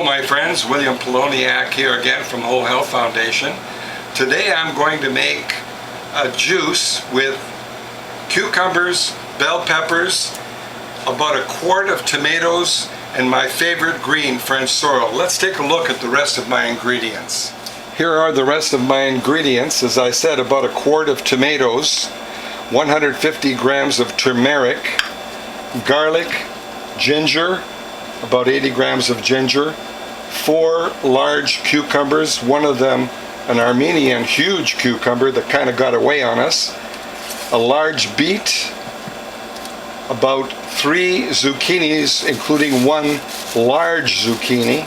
Hello my friends, William Poloniak here again from Whole Health Foundation. Today I'm going to make a juice with cucumbers, bell peppers, about a quart of tomatoes, and my favorite green, French sorrel. Let's take a look at the rest of my ingredients. Here are the rest of my ingredients. As I said, about a quart of tomatoes, 150 grams of turmeric, garlic, ginger, about 80 grams of ginger, 4 large cucumbers, one of them an Armenian huge cucumber that kind of got away on us, a large beet, about 3 zucchinis, including 1 large zucchini,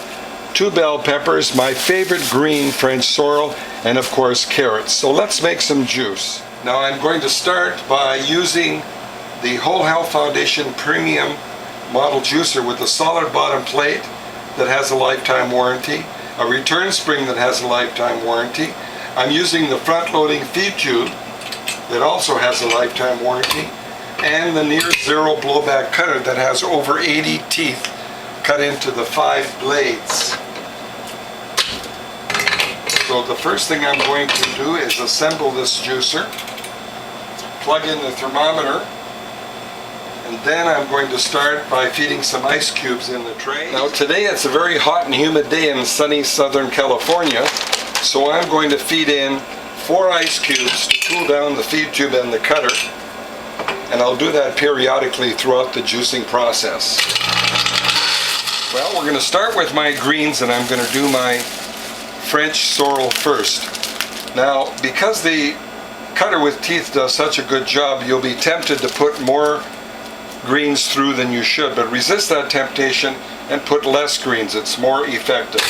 2 bell peppers, my favorite green, French sorrel, and of course carrots. So let's make some juice. Now I'm going to start by using the Whole Health Foundation Premium Model Juicer with a solid bottom plate that has a lifetime warranty, a return spring that has a lifetime warranty. I'm using the front-loading feed tube that also has a lifetime warranty, and the near zero blowback cutter that has over 80 teeth cut into the 5 blades. So the first thing I'm going to do is assemble this juicer, plug in the thermometer, and then I'm going to start by feeding some ice cubes in the tray. Now today it's a very hot and humid day in sunny Southern California, so I'm going to feed in 4 ice cubes to cool down the feed tube and the cutter, and I'll do that periodically throughout the juicing process. Well, we're going to start with my greens, and I'm going to do my French sorrel first. Now, because the cutter with teeth does such a good job, you'll be tempted to put more greens through than you should, but resist that temptation and put less greens. It's more effective.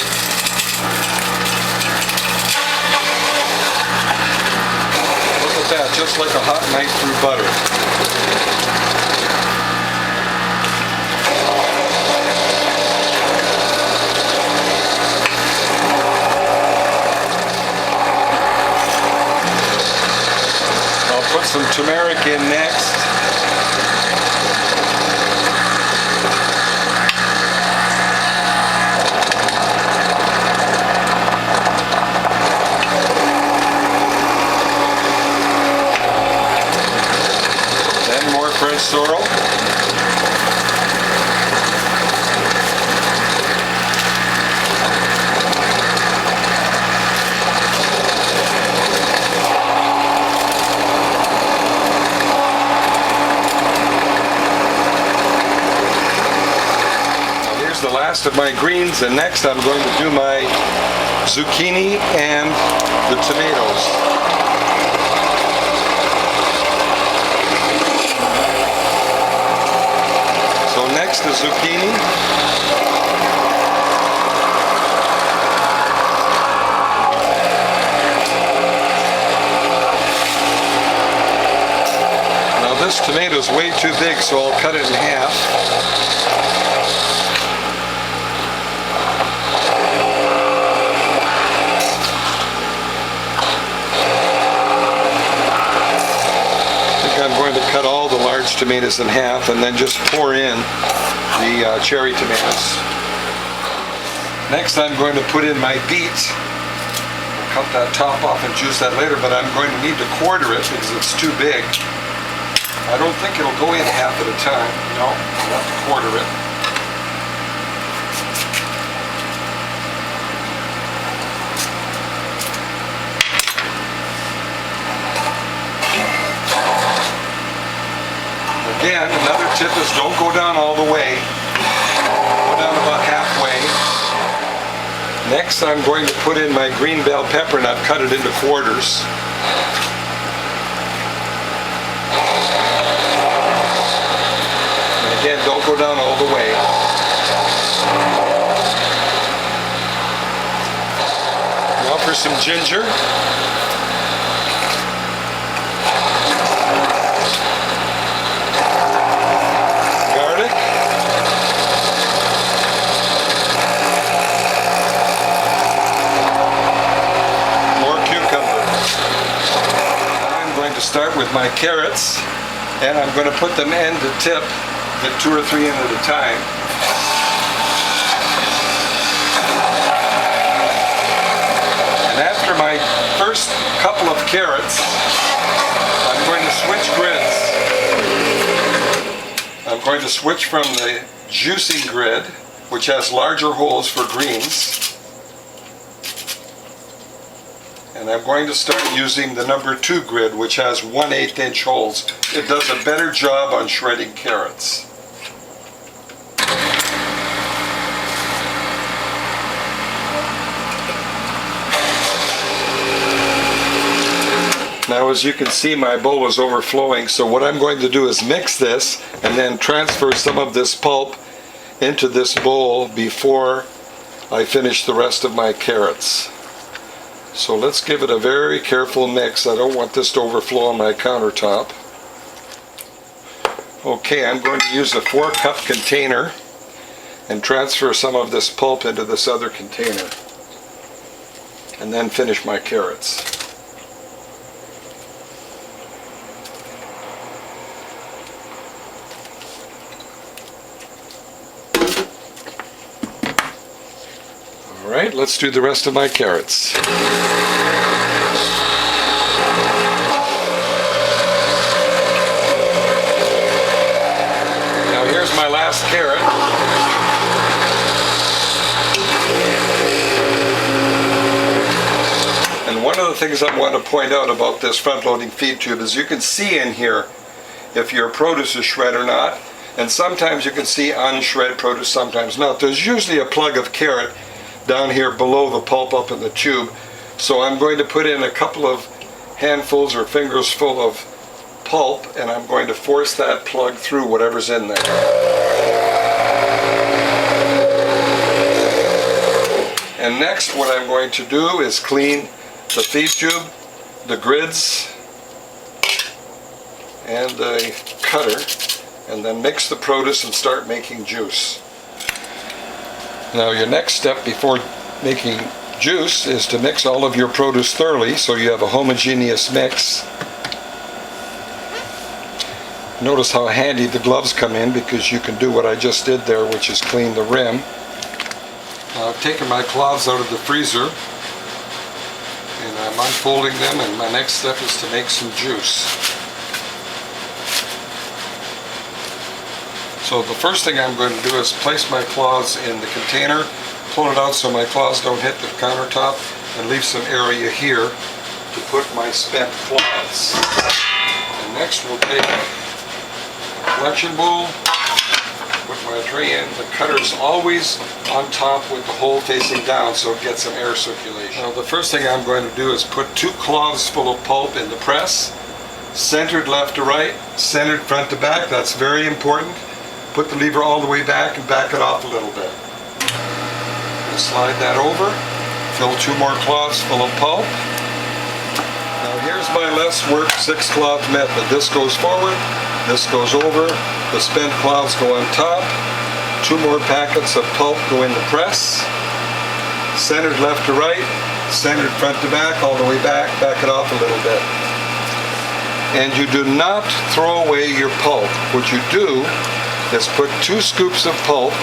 Look at that, just like a hot knife through butter. I'll put some turmeric in next. French sorrel. Now here's the last of my greens, and next I'm going to do my zucchini and the tomatoes. Next, the zucchini. Now this tomato is way too big, so I'll cut it in half. I'm going to cut all the large tomatoes in half and then just pour in the cherry tomatoes. Next I'm going to put in my beet. I'll cut that top off and juice that later, but I'm going to need to quarter it because it's too big. I don't think it'll go in half at a time. No, I'll have to quarter it. Again, another tip is don't go down all the way. Go down about halfway. Next, I'm going to put in my green bell pepper, and I've cut it into quarters. And again, don't go down all the way. Now for some ginger. Start with my carrots, and I'm going to put them end to tip, get 2 or 3 in at a time. couple of carrots, I'm going to switch grids. I'm going to switch from the juicing grid, which has larger holes for greens, and I'm going to start using the number 2 grid, which has 1/8 inch holes. It does a better job on shredding carrots. Now, as you can see, my bowl is overflowing, so what I'm going to do is mix this and then transfer some of this pulp into this bowl before I finish the rest of my carrots. So let's give it a very careful mix. I don't want this to overflow on my countertop. Okay, I'm going to use a 4-cup container and transfer some of this pulp into this other container, and then finish my carrots. Alright, let's do the rest of my carrots. Now here's my last carrot. And one of the things I want to point out about this front-loading feed tube is you can see in here if your produce is shred or not, and sometimes you can see unshred produce, sometimes not. There's usually a plug of carrot down here below the pulp up in the tube. So I'm going to put in a couple of handfuls or fingers full of pulp, and I'm going to force that plug through whatever's in there. And next, what I'm going to do is clean the feed tube, the grids, and the cutter, and then mix the produce and start making juice. Now, your next step before making juice is to mix all of your produce thoroughly so you have a homogeneous mix. Notice how handy the gloves come in, because you can do what I just did there, which is clean the rim. Now, I've taken my cloths out of the freezer and I'm unfolding them, and my next step is to make some juice. So the first thing I'm going to do is place my cloths in the container, pull it out so my cloths don't hit the countertop, and leave some area here to put my spent cloths. And next we'll take a collection bowl, put my tray in. The cutter's always on top with the hole facing down so it gets some air circulation. Now, the first thing I'm going to do is put 2 cloths full of pulp in the press, centered left to right, centered front to back. That's very important. Put the lever all the way back and back it off a little bit. And slide that over. Fill 2 more cloths full of pulp. Now here's my less work 6-cloth method. This goes forward, this goes over, the spent cloths go on top, 2 more packets of pulp go in the press, centered left to right, centered front to back, all the way back, back it off a little bit. And you do not throw away your pulp. What you do is put 2 scoops of pulp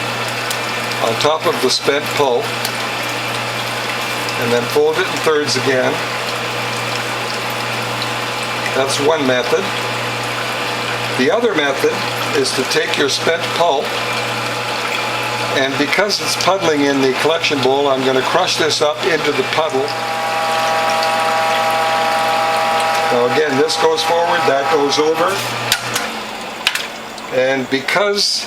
on top of the spent pulp, and then fold it in thirds again. That's one method. The other method is to take your spent pulp, and because it's puddling in the collection bowl, I'm going to crush this up into the puddle. Now again, this goes forward, that goes over. And because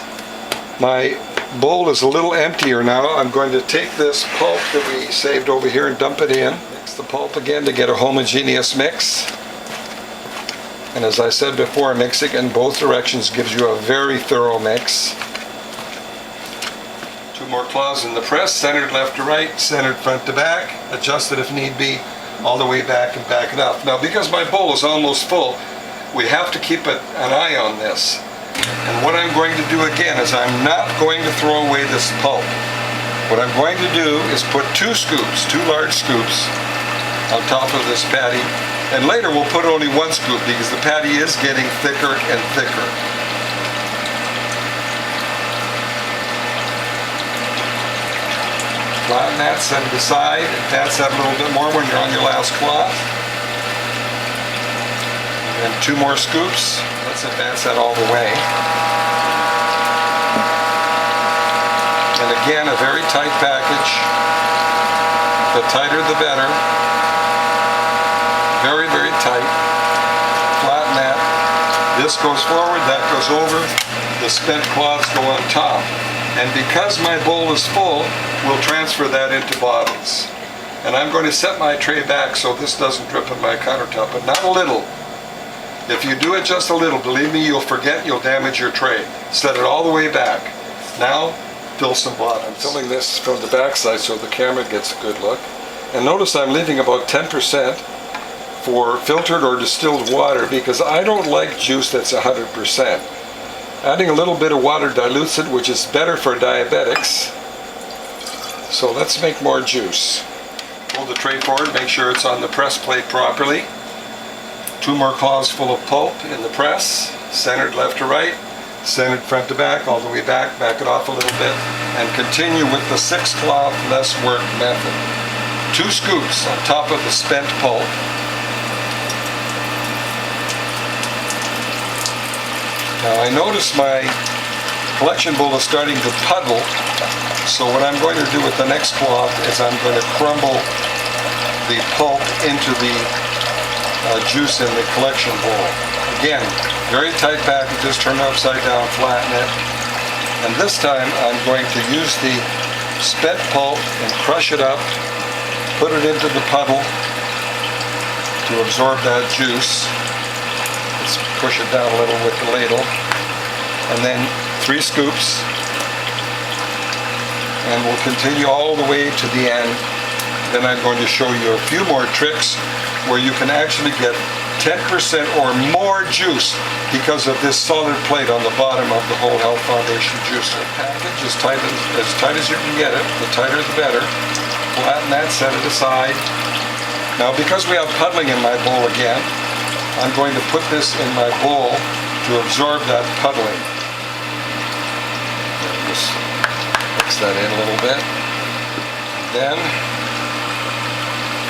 my bowl is a little emptier now, I'm going to take this pulp that we saved over here and dump it in. Mix the pulp again to get a homogeneous mix. And as I said before, mixing in both directions gives you a very thorough mix. 2 more cloths in the press, centered left to right, centered front to back, adjusted if need be, all the way back and back it up. Now, because my bowl is almost full, we have to keep an eye on this. And what I'm going to do again is I'm not going to throw away this pulp. What I'm going to do is put 2 scoops, 2 large scoops, on top of this patty. And later we'll put only 1 scoop because the patty is getting thicker and thicker. Flatten that, set it aside. Advance that a little bit more when you're on your last cloth. And 2 more scoops. Let's advance that all the way. And again, a very tight package. The tighter the better. Very, very tight. Flatten that. This goes forward, that goes over. The spent cloths go on top. And because my bowl is full, we'll transfer that into bottles. And I'm going to set my tray back so this doesn't drip on my countertop, but not a little. If you do it just a little, believe me, you'll forget, you'll damage your tray. Set it all the way back. Now, fill some bottles. I'm filming this from the back side so the camera gets a good look. And notice I'm leaving about 10% for filtered or distilled water because I don't like juice that's 100%. Adding a little bit of water dilutes it, which is better for diabetics. So let's make more juice. Pull the tray forward, make sure it's on the press plate properly. 2 more cloths full of pulp in the press, centered left to right, centered front to back, all the way back, back it off a little bit, and continue with the 6 cloth less work method. 2 scoops on top of the spent pulp. Now I notice my collection bowl is starting to puddle, so what I'm going to do with the next cloth is I'm going to crumble the pulp into the juice in the collection bowl. Again, very tight packages, turn it upside down, flatten it. And this time I'm going to use the spent pulp and crush it up, put it into the puddle to absorb that juice. Let's push it down a little with the ladle. And then 3 scoops. And we'll continue all the way to the end. Then I'm going to show you a few more tricks where you can actually get 10% or more juice because of this solid plate on the bottom of the Whole Health Foundation juicer. Package as tight as you can get it. The tighter the better. Flatten that, set it aside. Now because we have puddling in my bowl again, I'm going to put this in my bowl to absorb that puddling. Just mix that in a little bit. Then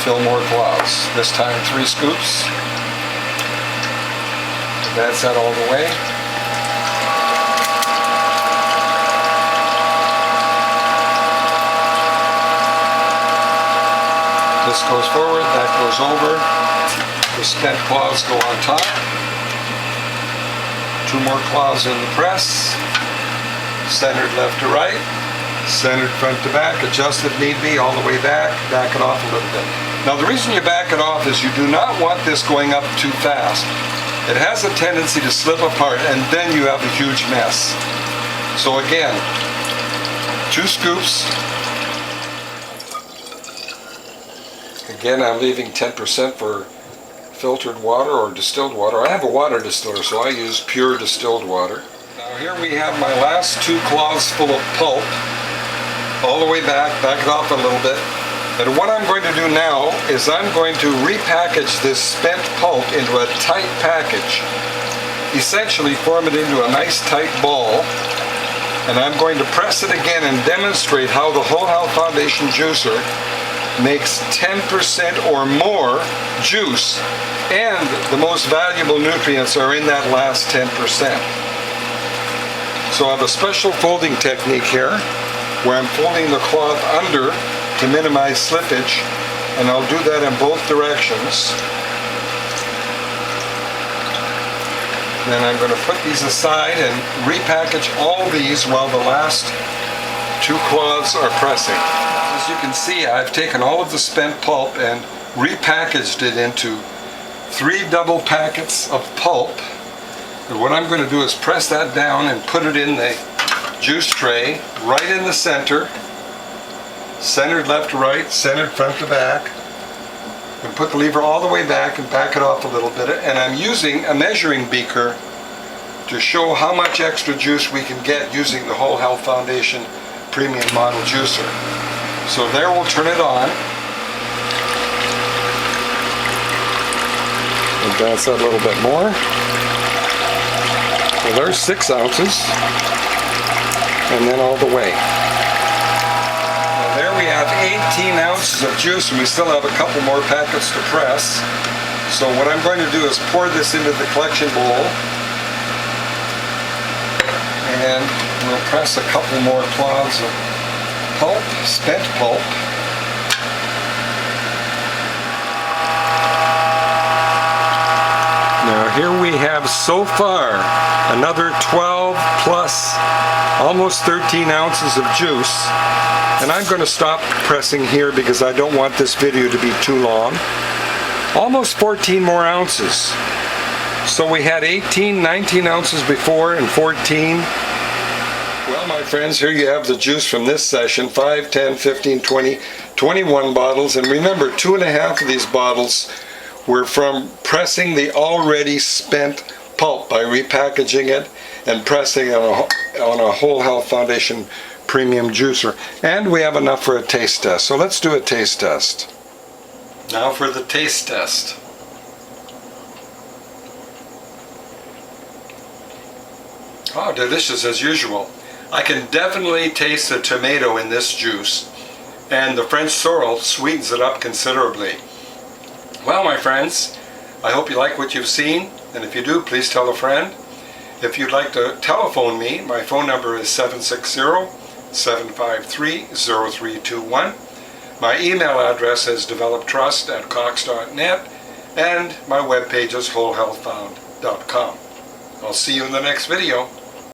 fill more cloths. This time 3 scoops. Advance that all the way. This goes forward, that goes over. The spent cloths go on top. 2 more cloths in the press. Centered left to right. Centered front to back, adjust if need be, all the way back, back it off a little bit. Now the reason you back it off is you do not want this going up too fast. It has a tendency to slip apart and then you have a huge mess. So again, 2 scoops. Again, I'm leaving 10% for filtered water or distilled water. I have a water distiller, so I use pure distilled water. Now here we have my last 2 cloths full of pulp. All the way back it off a little bit. And what I'm going to do now is I'm going to repackage this spent pulp into a tight package. Essentially form it into a nice tight ball. And I'm going to press it again and demonstrate how the Whole Health Foundation juicer makes 10% or more juice, and the most valuable nutrients are in that last 10%. So I have a special folding technique here where I'm folding the cloth under to minimize slippage, and I'll do that in both directions. Then I'm going to put these aside and repackage all these while the last 2 cloths are pressing. As you can see, I've taken all of the spent pulp and repackaged it into 3 double packets of pulp. And what I'm going to do is press that down and put it in the juice tray right in the center, centered left to right, centered front to back, and put the lever all the way back and back it off a little bit. And I'm using a measuring beaker to show how much extra juice we can get using the Whole Health Foundation Premium Model Juicer. So there, we'll turn it on. Advance that a little bit more. Well, there's 6 ounces. And then all the way. Well, there we have 18 ounces of juice, and we still have a couple more packets to press. So what I'm going to do is pour this into the collection bowl, and we'll press a couple more clods of pulp, spent pulp. Now here we have so far another 12 plus almost 13 ounces of juice, and I'm going to stop pressing here because I don't want this video to be too long. Almost 14 more ounces. So we had 18, 19 ounces before and 14. Well, my friends, here you have the juice from this session, 5, 10, 15, 20, 21 bottles. And remember, 2.5 of these bottles were from pressing the already spent pulp by repackaging it and pressing it on a Whole Health Foundation premium juicer. And we have enough for a taste test. So let's do a taste test. Now for the taste test. Oh, delicious as usual. I can definitely taste the tomato in this juice, and the French sorrel sweetens it up considerably. Well, my friends, I hope you like what you've seen, and if you do, please tell a friend. If you'd like to telephone me, my phone number is 760-753-0321. My email address is developtrust@cox.net, and my webpage is wholehealthfound.com. I'll see you in the next video.